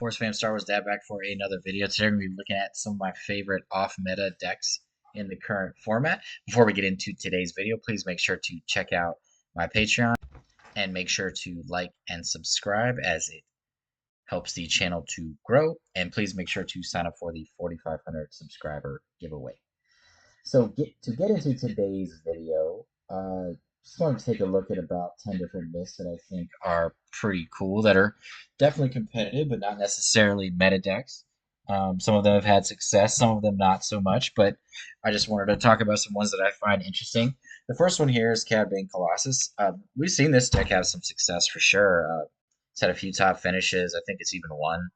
Force Fam Star Wars Dad back for another video. Today we're going to be looking at some of my favorite off-meta decks in the current format. Before we get into today's video, please make sure to check out my Patreon and make sure to like and subscribe as it helps the channel to grow. And please make sure to sign up for the 4,500 subscriber giveaway. So to get into today's video, just wanted to take a look at about 10 different lists that I think are pretty cool, that are definitely competitive, but not necessarily meta decks. Some of them have had success, some of them not so much, but I just wanted to talk about some ones that I find interesting. The first one here is Cad Bane Colossus. We've seen this deck have some success for sure. It's had a few top finishes. I think it's even won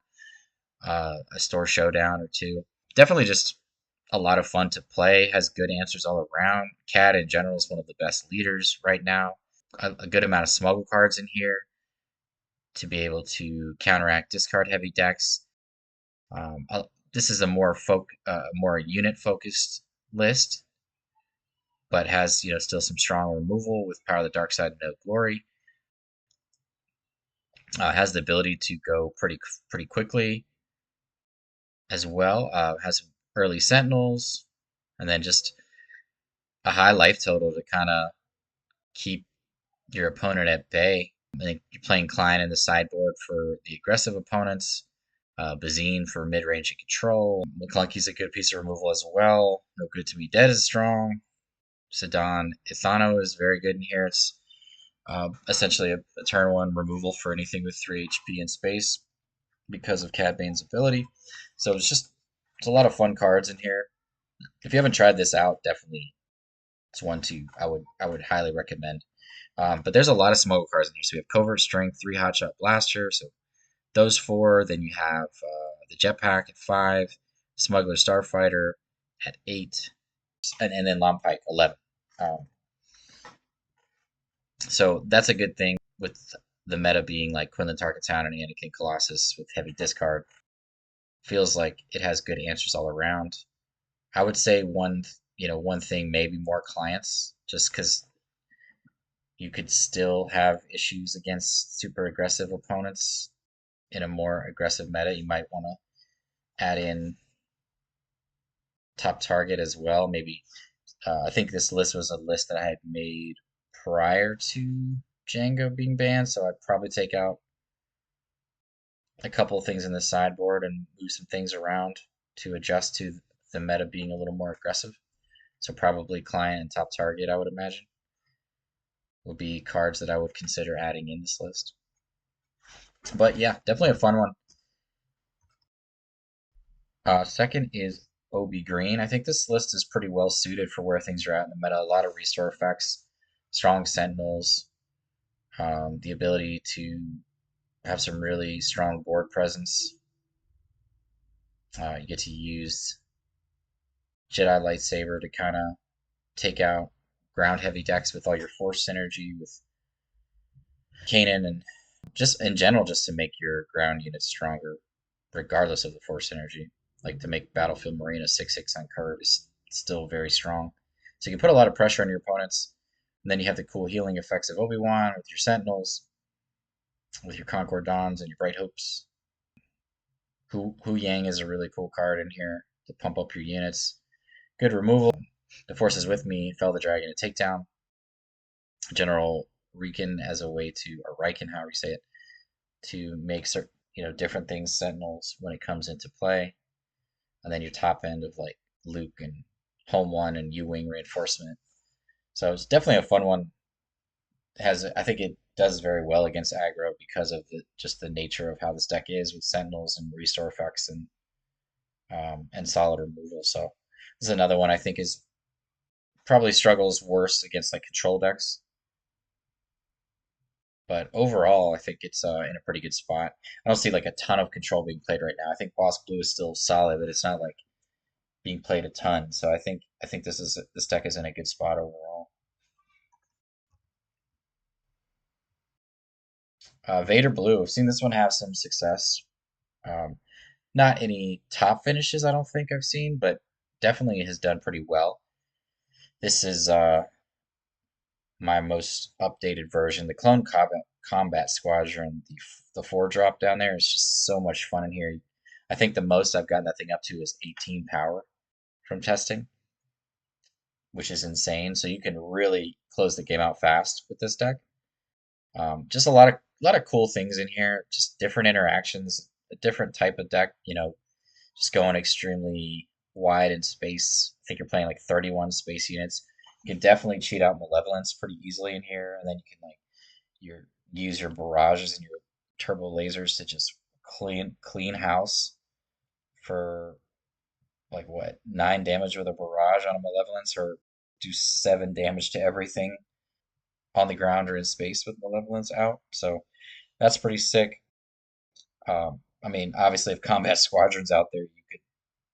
a store showdown or two. Definitely just a lot of fun to play, has good answers all around. Cad in general is one of the best leaders right now. A good amount of smuggle cards in here to be able to counteract discard heavy decks. This is a more unit focused list, but has still some strong removal with Power of the Dark Side and No Glory. Has the ability to go pretty quickly as well. Has early Sentinels, and then just a high life total to kind of keep your opponent at bay. I think you're playing Klein in the sideboard for the aggressive opponents, Bazine for mid-range and control. McClunky's a good piece of removal as well. No Good to Be Dead is strong. Sedan Ithano is very good in here. It's essentially a turn 1 removal for anything with 3 HP in space because of Cad Bane's ability. So it's a lot of fun cards in here. If you haven't tried this out, definitely it's one I would highly recommend. But there's a lot of smuggle cards in here. So we have Covert Strength, 3 Hotshot Blaster, so those 4. Then you have the Jetpack at 5, Smuggler Starfighter at 8, and then Lompike 11. So that's a good thing with the meta being like Quinlan Tarkin Town and Anakin Colossus with heavy discard. Feels like it has good answers all around. I would say one thing, maybe more clients, just because you could still have issues against super aggressive opponents in a more aggressive meta. You might want to add in top target as well. Maybe I think this list was a list that I had made prior to Django being banned, so I'd probably take out a couple of things in the sideboard and move some things around to adjust to the meta being a little more aggressive. So probably client and top target, I would imagine, would be cards that I would consider adding in this list. But yeah, definitely a fun one. Second is Obi Green. I think this list is pretty well suited for where things are at in the meta. A lot of restore effects, strong sentinels, the ability to have some really strong board presence. You get to use Jedi Lightsaber to kind of take out ground heavy decks with all your force synergy with Kanan, and just in general, just to make your ground units stronger, regardless of the force synergy. Like to make Battlefield Marine a 6/6 on curve is still very strong. So you can put a lot of pressure on your opponents, and then you have the cool healing effects of Obi-Wan with your Sentinels, with your Concord Dawns and your Bright Hopes. Hu Yang is a really cool card in here to pump up your units. Good removal. The Force is with me. Fell the Dragon, a takedown. General Riken as a way to, or Riken, however you say it, to make certain, different things Sentinels when it comes into play. And then your top end of like Luke and Home 1 and U-Wing reinforcement. So it's definitely a fun one. I think it does very well against aggro because of just the nature of how this deck is with Sentinels and restore effects and solid removal. So this is another one I think is probably struggles worse against like control decks. But overall, I think it's in a pretty good spot. I don't see like a ton of control being played right now. I think Boss Blue is still solid, but it's not like being played a ton. So I think this deck is in a good spot overall. Vader Blue. I've seen this one have some success. Not any top finishes, I don't think I've seen, but definitely has done pretty well. This is my most updated version. The Clone Combat Squadron, the 4 drop down there is just so much fun in here. I think the most I've gotten that thing up to is 18 power from testing, which is insane. So you can really close the game out fast with this deck. Just a lot of cool things in here. Just different interactions, a different type of deck. Just going extremely wide in space. I think you're playing like 31 space units. You can definitely cheat out Malevolence pretty easily in here, and then you can like use your barrages and your turbo lasers to just clean house for like what 9 damage with a barrage on a Malevolence, or do 7 damage to everything on the ground or in space with Malevolence out. So that's pretty sick. I mean, obviously, if Combat Squadron's out there, you could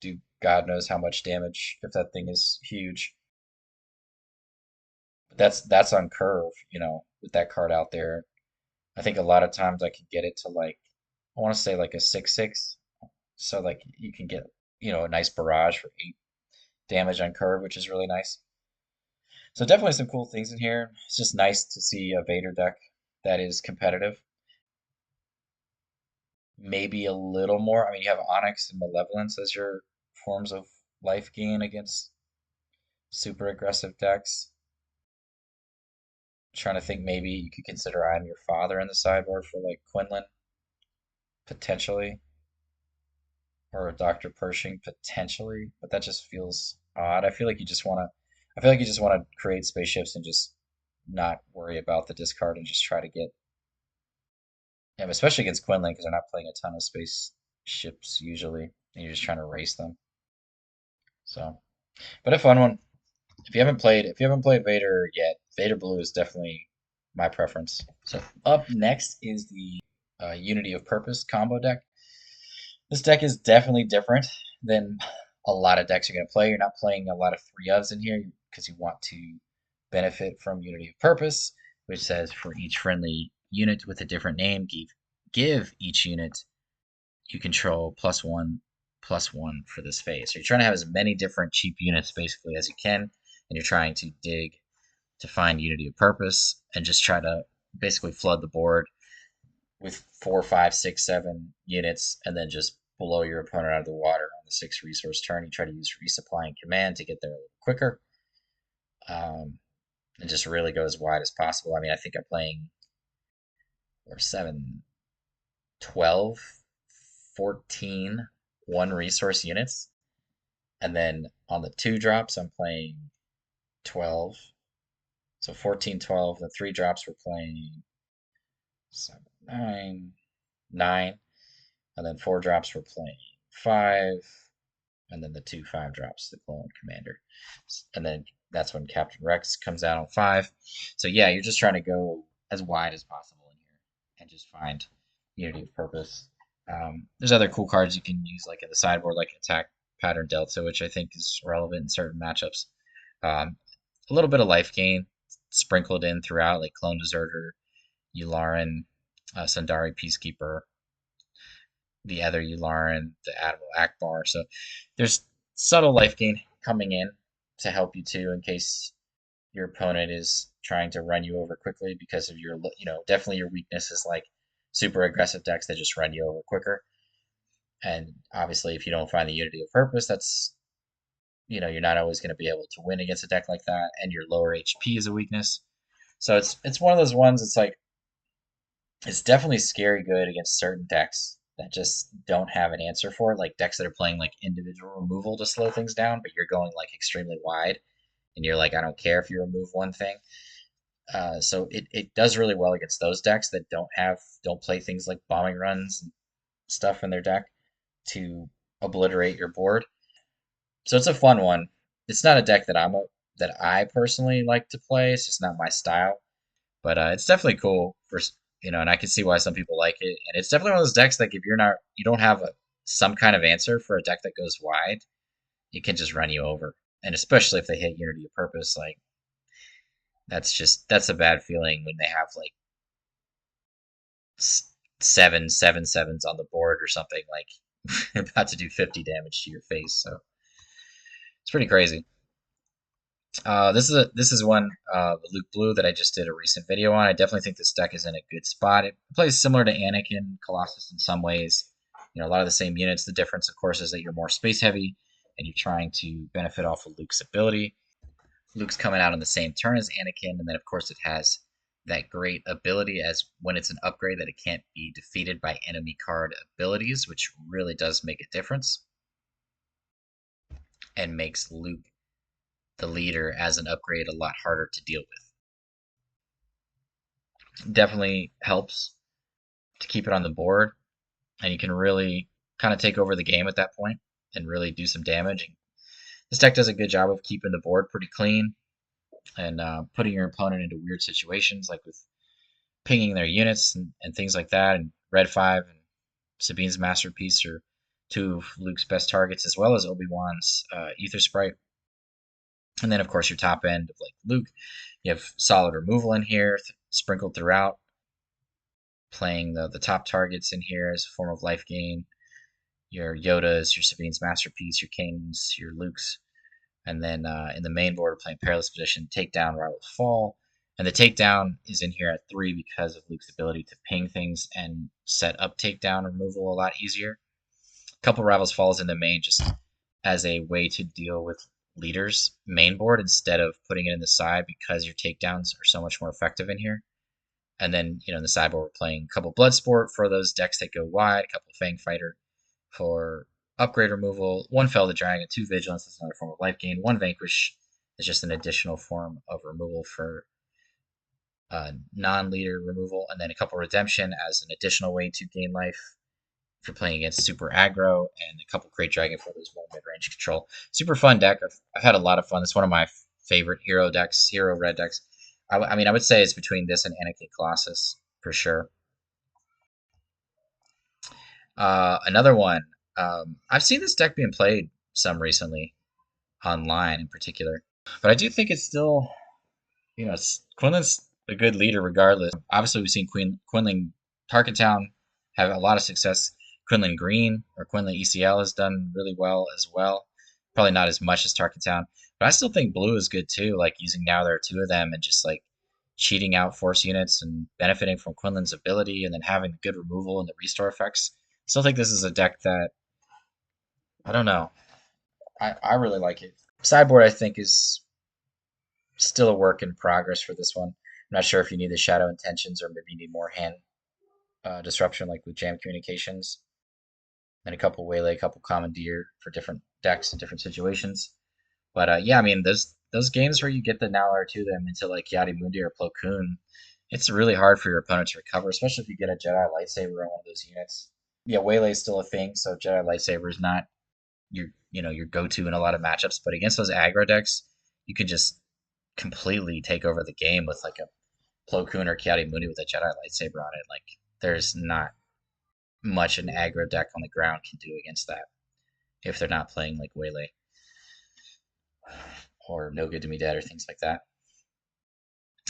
do God knows how much damage if that thing is huge. But that's on curve, with that card out there. I think a lot of times I can get it to like I want to say like a 6/6, so like you can get a nice barrage for 8 damage on curve, which is really nice. So definitely some cool things in here. It's just nice to see a Vader deck that is competitive. Maybe a little more. I mean, you have Onyx and Malevolence as your forms of life gain against super aggressive decks. Trying to think, maybe you could consider I'm Your Father in the sideboard for like Quinlan, potentially, or a Dr. Pershing, potentially, but that just feels odd. I feel like you just want to create spaceships and just not worry about the discard and just try to get them, especially against Quinlan because they're not playing a ton of spaceships usually, and you're just trying to race them. So, but a fun one. If you haven't played Vader yet, Vader Blue is definitely my preference. So up next is the Unity of Purpose combo deck. This deck is definitely different than a lot of decks you're going to play. You're not playing a lot of 3-ofs in here because you want to benefit from Unity of Purpose, which says for each friendly unit with a different name, give each unit you control +1/+1 for this phase. So you're trying to have as many different cheap units basically as you can, and you're trying to dig to find Unity of Purpose and just try to basically flood the board with 4, 5, 6, 7 units, and then just blow your opponent out of the water on the 6 resource turn. You try to use resupply and command to get there a little quicker, and just really go as wide as possible. I mean, I think I'm playing 7, 12, 14 1 resource units, and then on the 2 drops I'm playing 12. So 14, 12. The 3 drops we're playing 7, 9, and then 4 drops we're playing 5, and then the 2 5 drops, the Clone Commander, and then that's when Captain Rex comes out on 5. So yeah, you're just trying to go as wide as possible in here and just find Unity of Purpose. There's other cool cards you can use like in the sideboard, like Attack Pattern Delta, which I think is relevant in certain matchups. Um, a little bit of life gain sprinkled in throughout, like Clone Deserter, Yularen, Sundari Peacekeeper, the other Yularen, the Admiral Akbar. So there's subtle life gain coming in to help you too, in case your opponent is trying to run you over quickly because of your, definitely your weakness is like super aggressive decks that just run you over quicker. And obviously, if you don't find the Unity of Purpose, that's, you're not always going to be able to win against a deck like that, and your lower HP is a weakness. So it's one of those ones. It's like it's definitely scary good against certain decks that just don't have an answer for it, like decks that are playing like individual removal to slow things down, but you're going like extremely wide, and you're like, I don't care if you remove one thing. So it does really well against those decks that don't play things like bombing runs and stuff in their deck to obliterate your board. So it's a fun one. It's not a deck that I personally like to play. It's just not my style, but it's definitely cool for and I can see why some people like it. And it's definitely one of those decks that if you don't have some kind of answer for a deck that goes wide, it can just run you over. And especially if they hit Unity of Purpose, like that's a bad feeling when they have like 7/7/7s on the board or something, like about to do 50 damage to your face. So it's pretty crazy. This is one Luke Blue that I just did a recent video on. I definitely think this deck is in a good spot. It plays similar to Anakin, Colossus in some ways. You know, a lot of the same units. The difference, of course, is that you're more space heavy and you're trying to benefit off of Luke's ability. Luke's coming out on the same turn as Anakin, and then of course it has that great ability as when it's an upgrade that it can't be defeated by enemy card abilities, which really does make a difference and makes Luke the leader as an upgrade a lot harder to deal with. Definitely helps to keep it on the board, and you can really kind of take over the game at that point and really do some damage. And this deck does a good job of keeping the board pretty clean and putting your opponent into weird situations, like with pinging their units and things like that. And Red 5 and Sabine's Masterpiece are two of Luke's best targets, as well as Obi-Wan's Ether Sprite. And then, of course, your top end of like Luke, you have solid removal in here, sprinkled throughout, playing the top targets in here as a form of life gain. Your Yodas, your Sabine's Masterpiece, your Kings, your Luke's. And then in the main board, playing Perilous Position, Takedown, Rival's Fall. And the Takedown is in here at 3 because of Luke's ability to ping things and set up Takedown removal a lot easier. A couple Rival's Falls in the main just as a way to deal with leaders main board instead of putting it in the side because your takedowns are so much more effective in here. And then, you know, in the sideboard, we're playing a couple Bloodsport for those decks that go wide, a couple Fang Fighter for upgrade removal, one Fell the Dragon, two Vigilance, that's another form of life gain, one Vanquish is just an additional form of removal for non-leader removal, and then a couple Redemption as an additional way to gain life if you're playing against super aggro, and a couple Great Dragon for those more mid-range control. Super fun deck. I've had a lot of fun. It's one of my favorite hero decks, hero red decks. I mean, I would say it's between this and Anakin Colossus for sure. Another one. I've seen this deck being played some recently online in particular, but I do think it's still, you know, Quinlan's a good leader regardless. Obviously, we've seen Quinlan Tarkin Town have a lot of success. Quinlan Green or Quinlan ECL has done really well as well. Probably not as much as Tarkin Town, but I still think Blue is good too. Like using now there are two of them and just like cheating out force units and benefiting from Quinlan's ability, and then having the good removal and the restore effects. Still think this is a deck that I don't know. I really like it. Sideboard I think is still a work in progress for this one. I'm not sure if you need the Shadow Intentions or maybe you need more hand disruption like with Jam Communications. And a couple Waylay, a couple Commandeer for different decks and different situations. But yeah, I mean, those games where you get the now or two them into like Yadi Mundi or Plo Koon, it's really hard for your opponent to recover, especially if you get a Jedi lightsaber on one of those units. Yeah, Waylay is still a thing, so Jedi lightsaber is not your go-to in a lot of matchups. But against those aggro decks, you can just completely take over the game with like a Plo Koon or Kiadi Mooney with a Jedi lightsaber on it. Like there's not much an aggro deck on the ground can do against that if they're not playing like Waylay or No Good to Me Dead or things like that.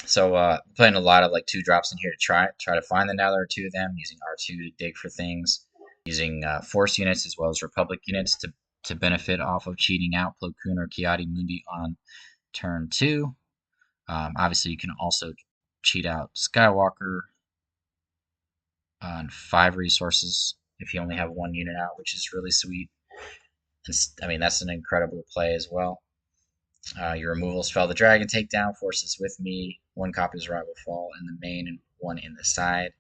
So playing a lot of like 2 drops in here to try to find the now there are two of them, using R2 to dig for things, using Force units as well as Republic units to benefit off of cheating out Plo Koon or Kiadi Mundi on turn 2. Obviously, you can also cheat out Skywalker on 5 resources if you only have 1 unit out, which is really sweet. I mean, that's an incredible play as well. Your removals: Fell the Dragon, Takedown, Forces with Me, 1 copy of Rival Fall in the main and 1 in the side.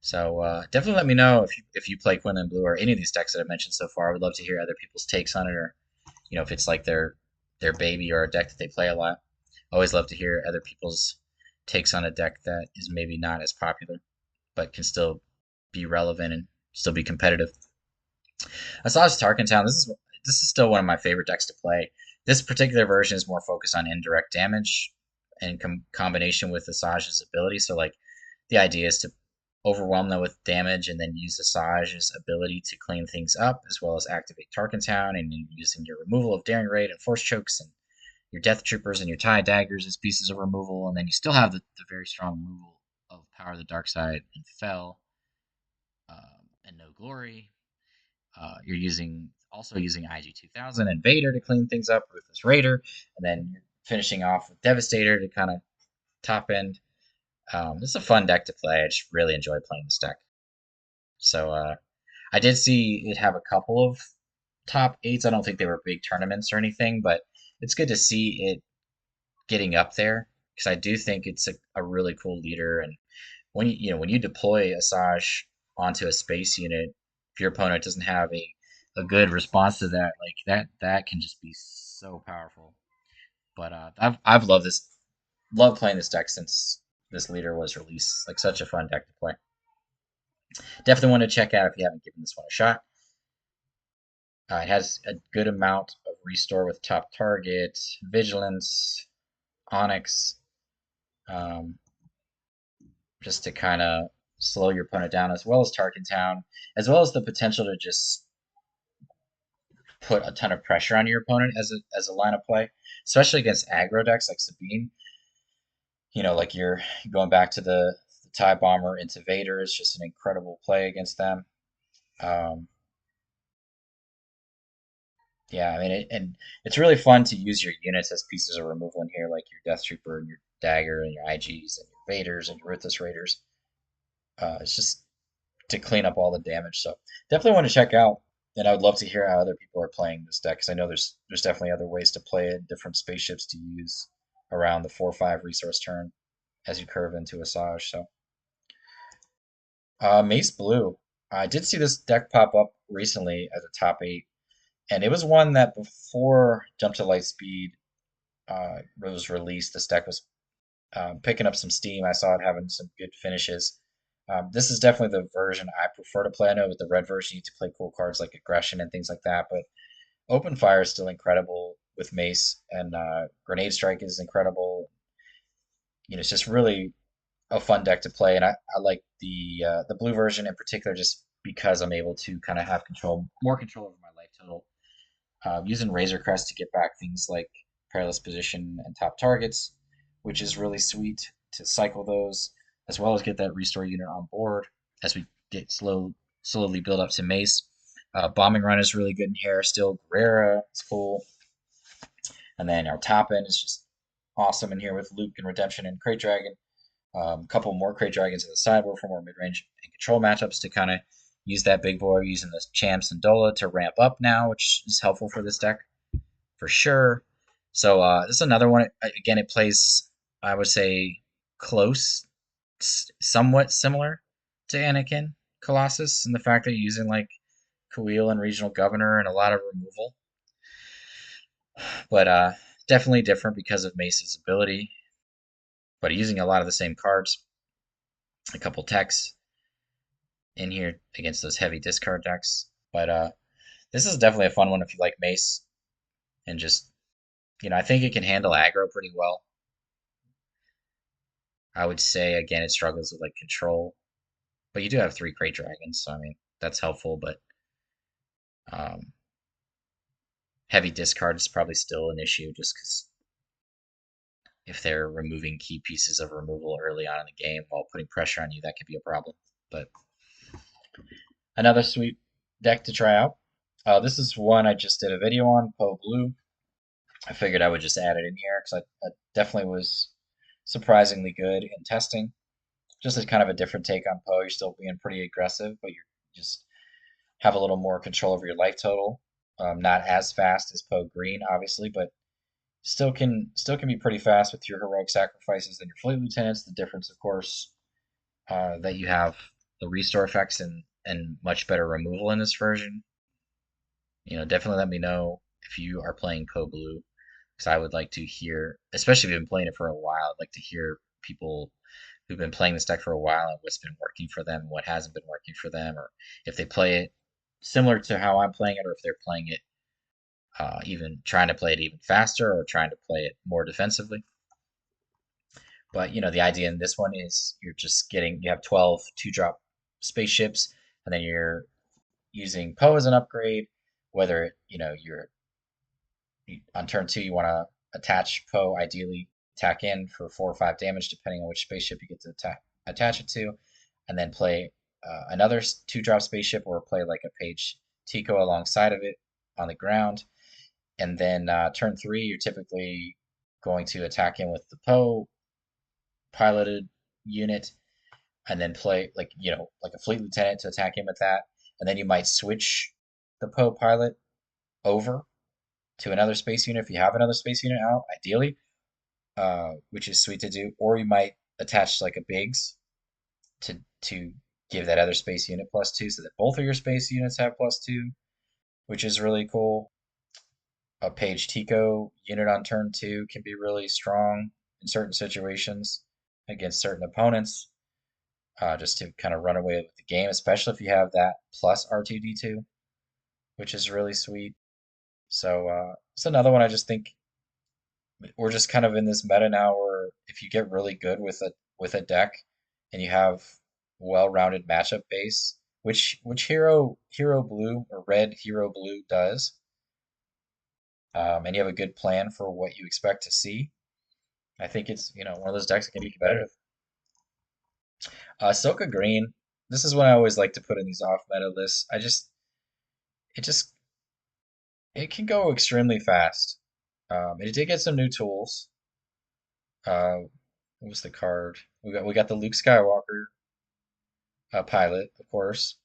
So definitely let me know if you play Quinlan Blue or any of these decks that I've mentioned so far. I would love to hear other people's takes on it, or if it's like their baby or a deck that they play a lot. Always love to hear other people's takes on a deck that is maybe not as popular, but can still be relevant and still be competitive. Assaj Tarkin Town. This is still one of my favorite decks to play. This particular version is more focused on indirect damage in combination with Assaj's ability. So like the idea is to overwhelm them with damage and then use Assaj's ability to clean things up, as well as activate Tarkin Town and using your removal of Daring Raid and Force Chokes and your Death Troopers and your TIE Daggers as pieces of removal, and then you still have the very strong removal of Power of the Dark Side and Fell and No Glory. You're also using IG 2000 and Vader to clean things up with this Raider, and then finishing off with Devastator to kind of top end. This is a fun deck to play. I just really enjoy playing this deck. So I did see it have a couple of top eights. I don't think they were big tournaments or anything, but it's good to see it getting up there because I do think it's a really cool leader. And when you deploy Assaj onto a space unit, if your opponent doesn't have a good response to that, like that can just be so powerful. But I've loved playing this deck since this leader was released. Like such a fun deck to play. Definitely want to check out if you haven't given this one a shot. It has a good amount of restore with top target, vigilance, onyx, um, just to kind of slow your opponent down, as well as Tarkin Town, as well as the potential to just put a ton of pressure on your opponent as a line of play, especially against aggro decks like Sabine. Like you're going back to the TIE Bomber into Vader is just an incredible play against them. Um, yeah, I mean, and it's really fun to use your units as pieces of removal in here, like your Death Trooper and your Dagger and your IGs and your Vaders and your Ruthless Raiders. It's just to clean up all the damage. So definitely want to check out, and I would love to hear how other people are playing this deck because I know there's definitely other ways to play it, different spaceships to use around the 4/5 resource turn as you curve into Assaj. So Mace Blue, I did see this deck pop up recently as a top eight, and it was one that before Jump to Lightspeed was released, this deck was picking up some steam. I saw it having some good finishes. This is definitely the version I prefer to play. I know with the red version, you need to play cool cards like Aggression and things like that, but Open Fire is still incredible with Mace, and Grenade Strike is incredible. It's just really a fun deck to play, and I like the blue version in particular just because I'm able to kind of have more control over my life total. Using Razor Crest to get back things like Perilous Position and top targets, which is really sweet to cycle those, as well as get that restore unit on board as we get slowly build up to Mace. Bombing Run is really good in here. Still, Guerrera is cool. And then our top end is just awesome in here with Luke and Redemption and Crate Dragon. A couple more Crate Dragons in the sideboard for more mid-range and control matchups to kind of use that big boy using the Champs and Dola to ramp up now, which is helpful for this deck for sure. So this is another one. Again, it plays, I would say, close, somewhat similar to Anakin Colossus, and the fact that you're using like Kuil and Regional Governor and a lot of removal, but definitely different because of Mace's ability. But using a lot of the same cards, a couple techs in here against those heavy discard decks. But this is definitely a fun one if you like Mace and just I think it can handle aggro pretty well. I would say again it struggles with like control, but you do have 3 Crate Dragons, so I mean that's helpful. But um, heavy discard is probably still an issue just because if they're removing key pieces of removal early on in the game while putting pressure on you, that could be a problem. But another sweet deck to try out. This is one I just did a video on, Poe Blue. I figured I would just add it in here because I definitely was surprisingly good in testing. Just as kind of a different take on Poe. You're still being pretty aggressive, but you just have a little more control over your life total. Not as fast as Poe Green, obviously, but still can be pretty fast with your heroic sacrifices and your fleet lieutenants. The difference, of course, that you have the restore effects and much better removal in this version. Definitely let me know if you are playing Poe Blue, because I would like to hear, especially if you've been playing it for a while, I'd like to hear people who've been playing this deck for a while and what's been working for them, what hasn't been working for them, or if they play it similar to how I'm playing it, or if they're playing it even trying to play it even faster or trying to play it more defensively. But the idea in this one is you have 12 2-drop spaceships, and then you're using Poe as an upgrade. Whether you're on turn 2 you want to attach Poe, ideally attack in for 4 or 5 damage depending on which spaceship you get to attach it to, and then play another 2-drop spaceship or play like a Page Tico alongside of it on the ground. And then turn 3 you're typically going to attack in with the Poe piloted unit, and then play like like a fleet lieutenant to attack him with that, and then you might switch the Poe pilot over to another space unit if you have another space unit out, ideally, which is sweet to do. Or you might attach like a Biggs to give that other space unit +2, so that both of your space units have +2, which is really cool. A Page Tico unit on turn 2 can be really strong in certain situations against certain opponents, just to kind of run away with the game, especially if you have that plus R2D2, which is really sweet. So it's another one I just think we're just kind of in this meta now where if you get really good with a deck and you have well-rounded matchup base, which hero blue or red hero blue does, and you have a good plan for what you expect to see, I think it's one of those decks that can be competitive. Ahsoka Green. This is what I always like to put in these off meta lists. It just it can go extremely fast. It did get some new tools. Uh, what was the card? We got the Luke Skywalker pilot, of course,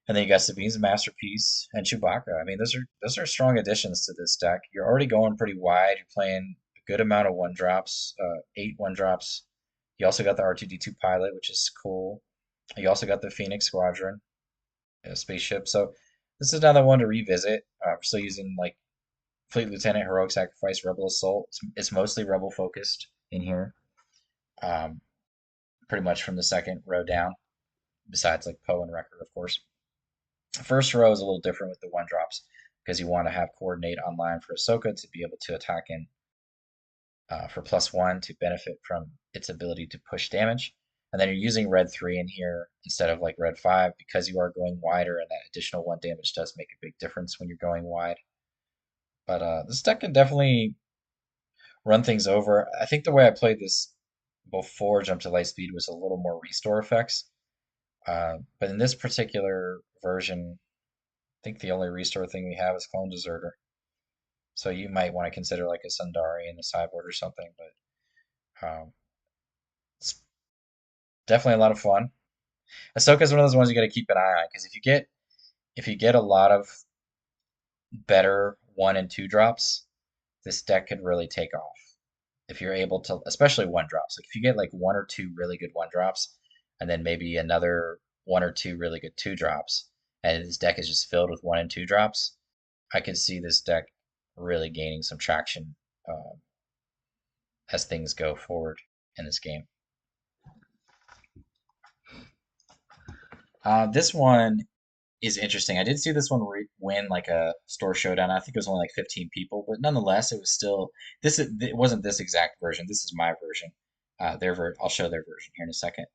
and then you got Sabine's Masterpiece and Chewbacca. I mean, those are strong additions to this deck. You're already going pretty wide. You're playing a good amount of 1-drops, 8 1-drops. You also got the R2D2 pilot, which is cool. You also got the Phoenix Squadron spaceship. So this is another one to revisit. We're still using like Fleet Lieutenant, Heroic Sacrifice, Rebel Assault. It's mostly Rebel focused in here, um, pretty much from the second row down, besides like Poe and Wrecker, of course. First row is a little different with the 1-drops because you want to have Coordinate online for Ahsoka to be able to attack in for +1 to benefit from its ability to push damage. And then you're using red 3 in here instead of like red 5 because you are going wider, and that additional 1 damage does make a big difference when you're going wide. But this deck can definitely run things over. I think the way I played this before Jump to Lightspeed was a little more restore effects. But in this particular version, I think the only restore thing we have is Clone Deserter. So you might want to consider like a Sundari in the sideboard or something. But it's definitely a lot of fun. Ahsoka is one of those ones you got to keep an eye on, because if you get a lot of better 1 and 2 drops, this deck could really take off. If you're able to, especially 1-drops, like if you get like 1 or 2 really good 1-drops, and then maybe another 1 or 2 really good 2-drops, and this deck is just filled with 1 and 2 drops, I could see this deck really gaining some traction as things go forward in this game. This one is interesting. I did see this one win like a store showdown. I think it was only like 15 people, but nonetheless, it was still it wasn't this exact version. This is my version. I'll show their version here in a second.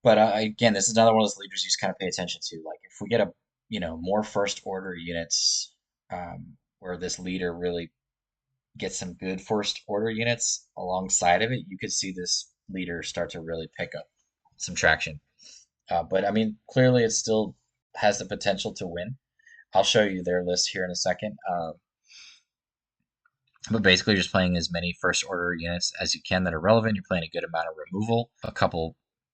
But again, this is another one of those leaders you just kind of pay attention to. Like if we get a more first order units, where this leader really gets some good first order units alongside of it, you could see this leader start to really pick up some traction. But I mean, clearly it still has the potential to win. I'll show you their list here in a second. But basically, you're just playing as many first order units as you can that are relevant. You're playing a good amount of removal.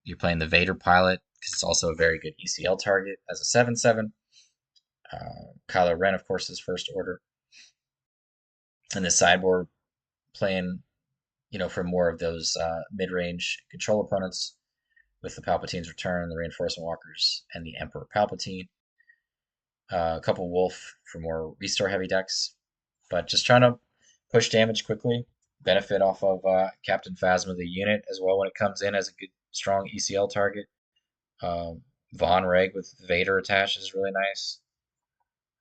You're playing the Vader pilot because it's also a very good ECL target as a 7/7. Kylo Ren, of course, is first order. And the sideboard playing, for more of those mid-range control opponents with the Palpatine's Return, the Reinforcement Walkers, and the Emperor Palpatine. A couple Wolf for more restore heavy decks, but just trying to push damage quickly, benefit off of Captain Phasma, the unit, as well when it comes in as a good, strong ECL target. Von Reg with Vader attached is really nice.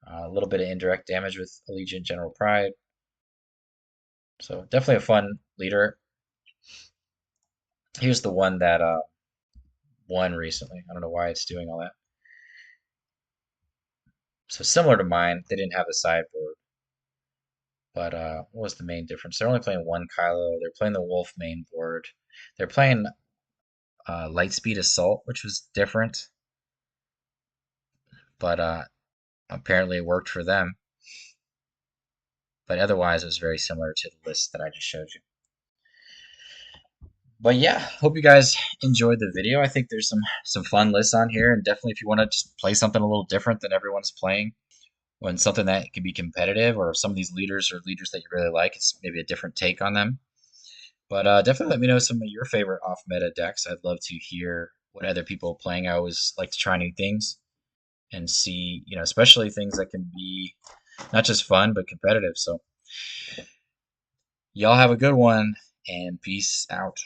A little bit of indirect damage with Allegiant General Pride. So definitely a fun leader. Here's the one that won recently. I don't know why it's doing all that. So similar to mine, they didn't have the sideboard. But what was the main difference? They're only playing one Kylo. They're playing the Wolf main board. They're playing Lightspeed Assault, which was different. But apparently it worked for them. but otherwise it was very similar to the list that I just showed you. But yeah, hope you guys enjoyed the video. I think there's some fun lists on here, and definitely if you want to just play something a little different than everyone's playing, when something that can be competitive, or some of these leaders or leaders that you really like, it's maybe a different take on them. But definitely let me know some of your favorite off meta decks. I'd love to hear what other people are playing. I always like to try new things and see, especially things that can be not just fun but competitive. So y'all have a good one, and peace out.